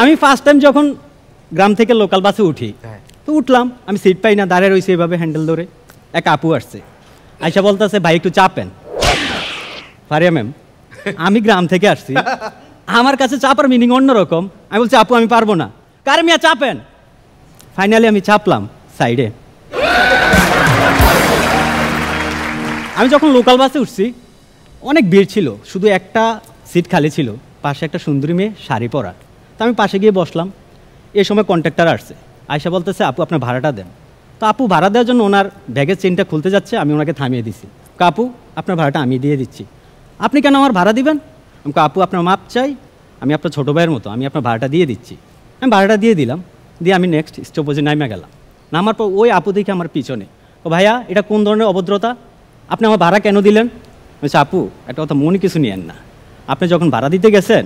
আমি first time যখন গ্রাম থেকে লোকাল বাসে উঠি তো উঠলাম, আমি সিট পাই না, দাঁড়িয়ে রয়েছি এভাবে হ্যান্ডেল ধরে। এক আপু আসছে, আয়সা বলতেছে ভাই একটু চাপেন। ফারিয়া ম্যাম, আমি গ্রাম থেকে আসছি, আমার কাছে চাপার মিনিং অন্যরকম। আমি বলছি আপু আমি পারবো না, কারে মিয়া চাপেন। ফাইনালি আমি চাপলাম সাইডে। আমি যখন লোকাল বাসে উঠছি অনেক ভিড় ছিল, শুধু একটা সিট খালি ছিল, পাশে একটা সুন্দরী মেয়ে শাড়ি পরা। তো আমি পাশে গিয়ে বসলাম। এই সময় কন্ট্রাক্টর আসছে, আয়সা বলতেছে আপু আপনার ভাড়াটা দেন। তো আপু ভাড়া দেওয়ার জন্য ওনার ব্যাগের চেনটা খুলতে যাচ্ছে, আমি ওনাকে থামিয়ে দিছি। আপু আপনার ভাড়াটা আমি দিয়ে দিচ্ছি, আপনি কেন আমার ভাড়া দিবেন? আমি আপু আপনার মাপ চাই, আমি আপনার ছোটো ভাইয়ের মতো, আমি আপনার ভাড়াটা দিয়ে দিচ্ছি। আমি ভাড়াটা দিয়ে দিলাম, দিয়ে আমি নেক্সট স্টপেজে নামে গেলাম। নামার পর ওই আপু দেখে আমার পিছনে, ও ভাইয়া এটা কোন ধরনের অভদ্রতা, আপনি আমার ভাড়া কেন দিলেন? বলছি আপু একটা কথা মনে কিছু নিয়েন না, আপনি যখন ভাড়া দিতে গেছেন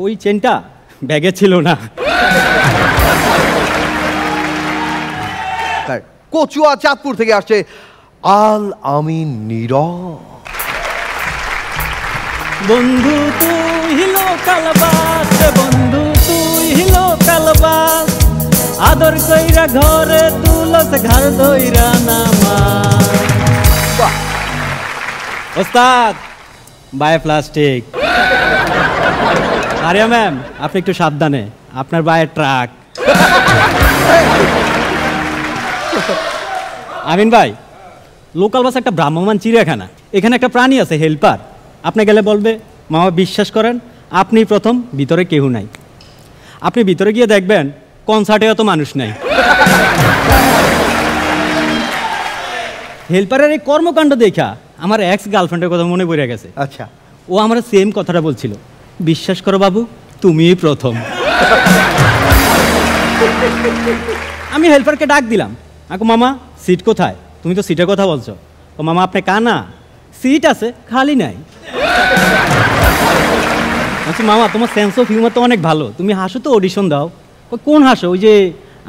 ওই চেনটা ব্যাগে ছিল না। কচুয়া চাঁদপুর থেকে আসছে আল আমিন নীরব। বন্ধু তুই লোকাল বাস, বন্ধু তুই লোকাল বাস, আদর কইরা ঘরে তুলস ঘর দইরা নামা। ওস্তাদ বাই প্লাস্টিক। আরিয়া ম্যাম আপনি একটু সাবধানে, আপনার বায়ে ট্রাক। আমিন ভাই, লোকাল বাস একটা ভ্রাম্যমান চিড়িয়াখানা, এখানে একটা প্রাণী আছে হেল্পার, আপনি গেলে বলবে মামা বিশ্বাস করেন আপনি প্রথম, ভিতরে কেউ নাই। আপনি ভিতরে গিয়ে দেখবেন কনসার্টে অত মানুষ নাই। হেল্পারের এই কর্মকাণ্ড দেখা আমার এক্স গার্লফ্রেন্ডের কথা মনে পড়ে গেছে। আচ্ছা, ও আমার সেম কথাটা বলছিল, বিশ্বাস করো বাবু তুমিই প্রথম। আমি হেল্পারকে ডাক দিলাম, আকু মামা সিট কোথায়? তুমি তো সিটের কথা বলছো। ও মামা আপনি কানা, সিট আছে খালি নাই। আচ্ছা মামা তোমার সেন্স অফ হিউমার তো অনেক ভালো, তুমি হাসো তো অডিশন দাও। কোন হাসো? ওই যে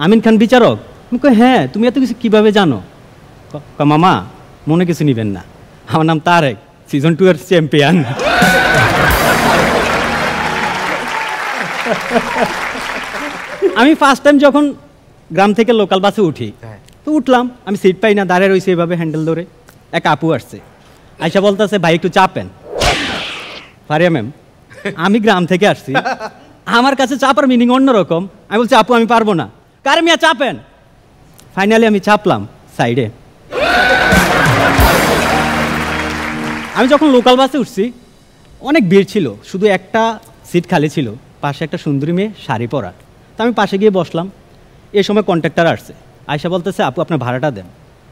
আমিন খান বিচারক। আমি কই হ্যাঁ, তুমি এত কিছু কীভাবে জানো? মামা মনে কিছু নিবেন না, আমার নাম তারেক, সিজন 2 এর চ্যাম্পিয়ন। আমি ফার্স্ট টাইম যখন গ্রাম থেকে লোকাল বাসে উঠি তো উঠলাম, আমি সিট পাই না, দাঁড়িয়ে রয়েছি এভাবে হ্যান্ডেল ধরে। এক আপু আসছে, আয়সা বলতেছে ভাই একটু চাপেন। ফারিয়া ম্যাম, আমি গ্রাম থেকে আসছি, আমার কাছে চাপার মিনিং অন্যরকম। আমি বলছি আপু আমি পারবো না, কারে মিয়া চাপেন। ফাইনালি আমি চাপলাম সাইডে। আমি যখন লোকাল বাসে উঠছি অনেক ভিড় ছিল, শুধু একটা সিট খালি ছিল, পাশে একটা সুন্দরী মেয়ে শাড়ি পরা। তো আমি পাশে গিয়ে বসলাম। এই সময় কন্ট্রাক্টর আসছে, আয়সা বলতেছে আপু আপনার ভাড়াটা দেন।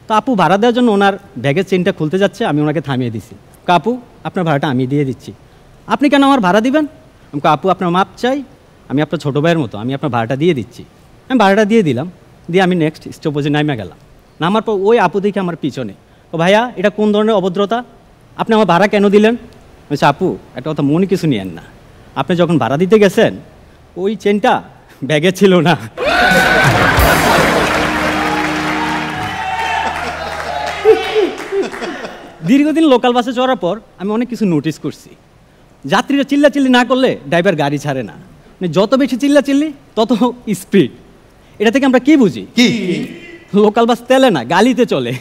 তো আপু ভাড়া দেওয়ার জন্য ওনার ব্যাগের চেনটা খুলতে যাচ্ছে, আমি ওনাকে থামিয়ে দিছি। আপু আপনার ভাড়াটা আমি দিয়ে দিচ্ছি, আপনি কেন আমার ভাড়া দিবেন? আমি আপু আপনার মাপ চাই, আমি আপনার ছোটো ভাইয়ের মতো, আমি আপনার ভাড়াটা দিয়ে দিচ্ছি। আমি ভাড়াটা দিয়ে দিলাম, দিয়ে আমি নেক্সট স্টপেজে নামে গেলাম। নামার পর ওই আপু দেখে আমার পিছনে, ও ভাইয়া এটা কোন ধরনের অভদ্রতা, আপনি আমার ভাড়া কেন দিলেন? বলছি আপু একটা কথা মনে কিছু নিয়েন না, আপনি যখন ভাড়া দিতে গেছেন ওই চেনটা ব্যাগে ছিল না। দীর্ঘদিন লোকাল বাসে চড়ার পর আমি অনেক কিছু নোটিস করছি। যাত্রীরা চিল্লাচিল্লি না করলে ড্রাইভার গাড়ি ছাড়ে না, মানে যত বেশি চিল্লাচিল্লি তত স্পিড। এটা থেকে আমরা কি বুঝি? কি লোকাল বাস তেলে না গালিতে চলে।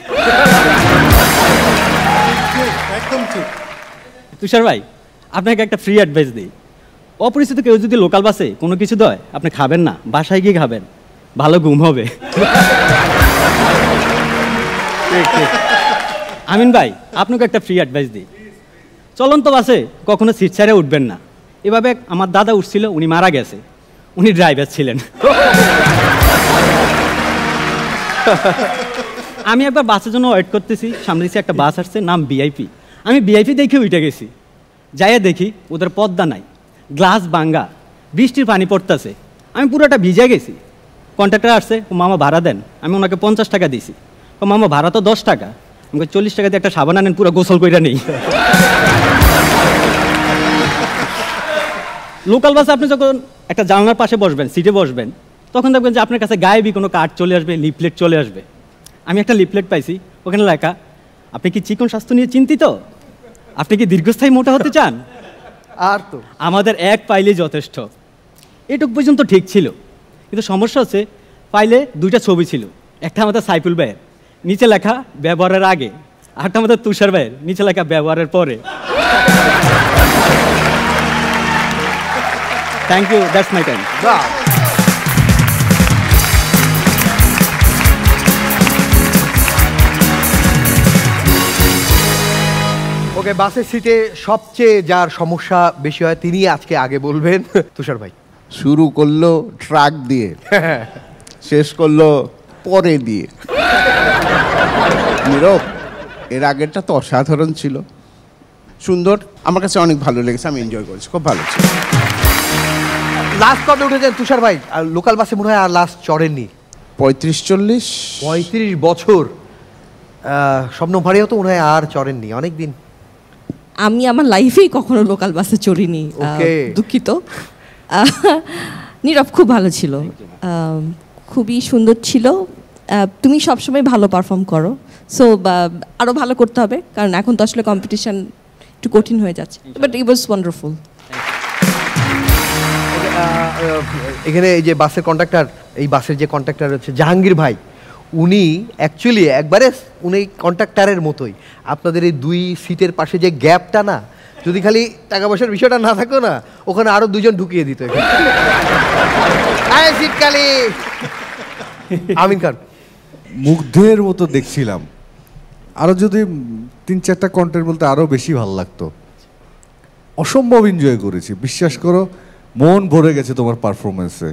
একদম ঠিক। তুষার ভাই আপনাকে একটা ফ্রি অ্যাডভাইস দিই, অপরিচিত কেউ যদি লোকাল বাসে কোনো কিছু দেয় আপনি খাবেন না, বাসায় গিয়ে খাবেন, ভালো ঘুম হবে। আমিন ভাই আপনাকে একটা ফ্রি অ্যাডভাইস দিই, চলন্ত বাসে কখনো সিট ছেড়ে উঠবেন না। এভাবে আমার দাদা উঠছিল, উনি মারা গেছে, উনি ড্রাইভার ছিলেন। আমি একবার বাসের জন্য ওয়েট করতেছি, সামনে দিকে একটা বাস আসছে, নাম ভিআইপি। আমি ভিআইপি দেখে উঠে গেছি, যাইয়া দেখি ওদের পর্দা নাই, গ্লাস ভাঙ্গা, বৃষ্টির পানি পড়তেছে, আমি পুরোটা ভিজে গেছি। কন্ট্রাক্টর আসছে, ও মামা ভাড়া দেন। আমি ওনাকে 50 টাকা দিছি। ও মামা ভাড়া তো 10 টাকা। আমাকে 40 টাকা দিয়ে একটা সাবান আনেন, পুরো গোসল কইরা নেই। লোকাল বাসে আপনি যখন একটা জানলার পাশে বসবেন, সিটে বসবেন, তখন দেখবেন যে আপনার কাছে গায়েবী কোনো কার্ড চলে আসবে, লিফলেট চলে আসবে। আমি একটা লিফলেট পাইছি, ওখানে লেখা আপনি কি চিকন স্বাস্থ্য নিয়ে চিন্তিত, আপনি কি দীর্ঘস্থায়ী মোটা হতে চান, আর তো আমাদের এক ফাইলে যথেষ্ট, এটুক পর্যন্ত ঠিক ছিল। কিন্তু সমস্যা হচ্ছে ফাইলে দুইটা ছবি ছিল, একটা আমাদের সাইফুল ভাইয়ের, নিচে লেখা ব্যবহারের আগে, আরটা আমাদের তুষার ভাইয়ের, নিচে লেখা ব্যবহারের পরে। Thank you, that's my time. বাহ। ওকে, বাসের সিটে সবচেয়ে যার সমস্যা বেশি হয় তিনি আজকে আগে বলবেন। তুষার ভাই। শুরু করলো ট্রাক দিয়ে, শেষ করলো পরে দিয়ে। নীরব, এর আগেরটা তো অসাধারণ ছিল, সুন্দর, আমার কাছে অনেক ভালো লেগেছে, আমি এনজয় করেছি, খুব ভালো ছিল। লাস্ট কবে উঠেছেন তুষার ভাই? আর লোকাল বাসে মনে হয় আর লাস্ট চড়েননি। 35-40। 35 বছর। স্বপ্ন ভাড়িও তো মনে হয় আর চড়েননি অনেক দিন। আমি আমার লাইফেই কখনো লোকাল বাসে চড়িনি, Okay. দুঃখিত। নীরব খুব ভালো ছিল, খুবই সুন্দর ছিল। তুমি সবসময় ভালো পারফর্ম করো, সো আরও ভালো করতে হবে, কারণ এখন তো আসলে কম্পিটিশন একটু কঠিন হয়ে যাচ্ছে, বাট ইট ওয়াজ ওয়ান্ডারফুল। এখানে এই যে বাসের কন্ডাক্টর, এই বাসের যে কন্ডাক্টর হচ্ছে জাহাঙ্গীর ভাই, উনি অ্যাকচুয়ালি একবারে উনি কন্ট্রাক্টরের মতোই। আপনাদের এই দুই সিটের পাশে যে গ্যাপটা না, যদি খালি টাকা পয়সার বিষয়টা না থাকো না, ওখানে আরো দুজন ঢুকিয়ে দিত। শীতকালে আমিন খান মুগ্ধের মতো দেখছিলাম, আরো যদি 3-4টা কন্টেন্ট বলতে আরো বেশি ভালো লাগতো। অসম্ভব এনজয় করেছি, বিশ্বাস করো, মন ভরে গেছে তোমার পারফরমেন্সে।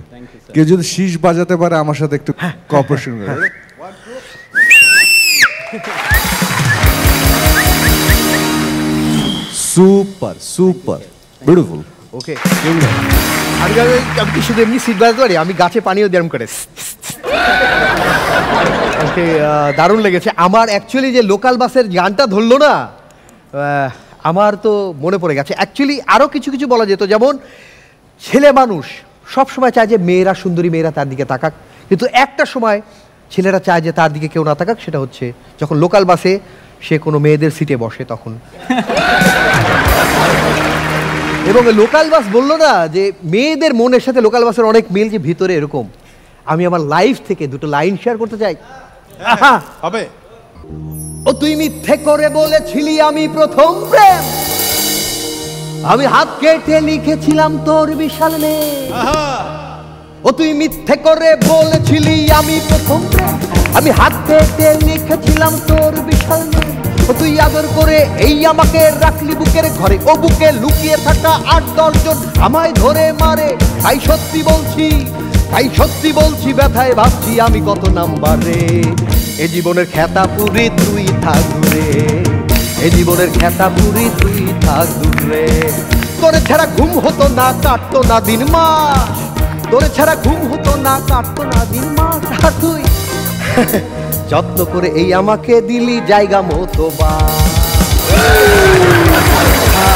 কেউ যদি শীষ বাজাতে পারে আমার সাথে একটু কোঅপারেশন করে। Super super beautiful. ওকে, আমি কি শুধু এমনি সিট বাজাতে পারি? আমি গাছে পানিও দেয়াম করে। ওকে, দারুণ লেগেছে আমার। অ্যাকচুয়ালি যে লোকাল বাসের গানটা ধরলো না, আমার তো মনে পড়ে গেছে। অ্যাকচুয়ালি আরও কিছু কিছু বলা যেত, যেমন ছেলে মানুষ সব সময় চায় যে মেয়েরা, সুন্দরী মেয়েরা তার দিকে তাকাক, কিন্তু একটা সময় ছেলেরা চায় যে তার দিকে কেউ না তাকাক, সেটা হচ্ছে যখন লোকাল বাসে সে কোনো মেয়েদের সিটে বসে তখন। এবং লোকাল বাস বললো না যে মেয়েদের মনের সাথে লোকাল বাসের অনেক মিল, যে ভিতরে এরকম। আমি আমার লাইফ থেকে দুটো লাইন শেয়ার করতে চাই। হবে। ও তুই মিথ্যে করে বলেছিলি আমি প্রথম প্রেম, আমি হাত কেটে লিখেছিলাম তোর বিশাল নেই। ও তুই মিথ্যে করে বলেছিলি আমি প্রথম প্রেম, আমি হাত কেটে লিখেছিলাম তোর বিশাল নেই। ও তুই আদর করে এই আমাকে রাখলি বুকের ঘরে, ও বুকে লুকিয়ে থাকা 8-10 জন আমায় ধরে মারে। তাই সত্যি বলছি, তাই সত্যি বলছি, ব্যথায় ভাবছি আমি কত নাম্বারে। এ জীবনের খেতা পুরি তুই থাক দূরে, এ জীবনের খেতা পুরি তুই থাক দূরে। তোরে ছাড়া ঘুম হতো না, কাটতো না দিন মাস, তোরে ছাড়া ঘুম হতো না, কাটতো না দিন মাস। আর তুই যত্ন করে এই আমাকে দিলি জায়গা মতো বা।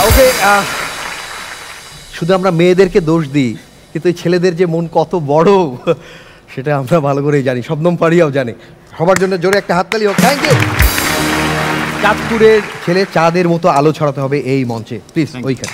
ওকে, শুধু আমরা মেয়েদেরকে দোষ দিই, কিন্তু এই ছেলেদের যে মন কত বড় সেটা আমরা ভালো করেই জানি, শবনম পাড়িয়াও জানে। সবার জন্য জোরে একটা হাততালি হোক। Thank you. চাঁদপুরের ছেলে চাঁদের মতো আলো ছড়াতে হবে এই মঞ্চে, প্লিজ ওইখানে।